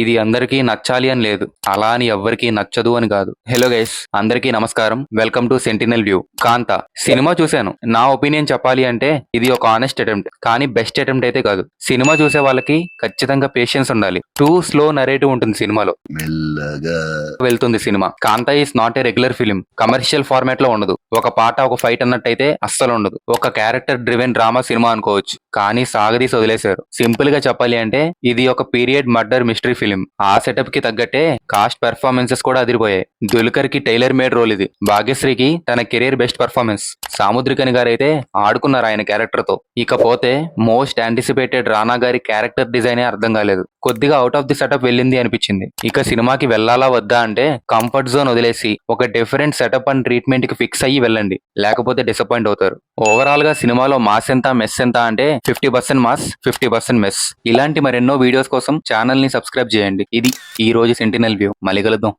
ఇది అందరికీ నచ్చాలి అని లేదు, అలా అని ఎవ్వరికీ నచ్చదు అని కాదు. హలో గైస్, అందరికీ నమస్కారం. Welcome to sentinel view. కాంత సినిమా చూశాను. నా ఒపీనియన్ చెప్పాలి అంటే ఇది ఒక ఆనెస్ట్ అటెంప్ట్, కానీ బెస్ట్ అటెంప్ట్ అయితే కాదు. సినిమా చూసే వాళ్ళకి ఖచ్చితంగా పేషెన్స్ ఉండాలి. టూ స్లో నరేటివ్ ఉంటుంది సినిమాలో, మెల్లగా వెళ్తుంది సినిమా. కాంత is not a regular film. Commercial format లో ఉండదు. ఒక పాట ఒక ఫైట్ అన్నట్టయితే అస్సలు ఉండదు. ఒక క్యారెక్టర్ డ్రివెన్ డ్రామా సినిమా అనుకోవచ్చు, కానీ సాగదీసి వదిలేశారు. సింపుల్ గా చెప్పాలి అంటే ఇది ఒక పీరియడ్ మర్డర్ మిస్టరీ ఫిలిం. ఆ సెటప్ కి తగ్గట్టే కాస్ట్ పెర్ఫార్మెన్సెస్ కూడా అదిరిపోయాయి. దుల్కర్ కి టైలర్ మేడ్ రోల్ ఇది. భాగ్యశ్రీకి తన కెరీర్ బెస్ట్ పర్ఫార్మెన్స్. సాముద్రికని గారైతే ఆడుకున్నారు ఆయన క్యారెక్టర్ తో. ఇకపోతే మోస్ట్ యాంటిసిపేటెడ్ రానా గారి క్యారెక్టర్ డిజైనే అర్థం కాలేదు. కొద్దిగా అవుట్ ఆఫ్ ది సెటప్ వెళ్ళింది అనిపించింది. ఇక సినిమాకి వెళ్ళాలా వద్దా అంటే కంఫర్ట్ జోన్ వదిలేసి ఒక డిఫరెంట్ సెటప్ అండ్ ట్రీట్మెంట్ కి ఫిక్స్ అయ్యి వెళ్ళండి, లేకపోతే డిసప్పాయింట్ అవుతారు. ఓవరాల్ గా సినిమాలో మాస్ ఎంత మెస్ ఎంత అంటే 50% మాస్, 50% మెస్. ఇలాంటి మరెన్నో వీడియోస్ కోసం ఛానల్ ని సబ్స్క్రైబ్ చేయండి. ఇది ఈ రోజు సెంటినల్ వ్యూ. మళ్ళీ కలుద్దాం.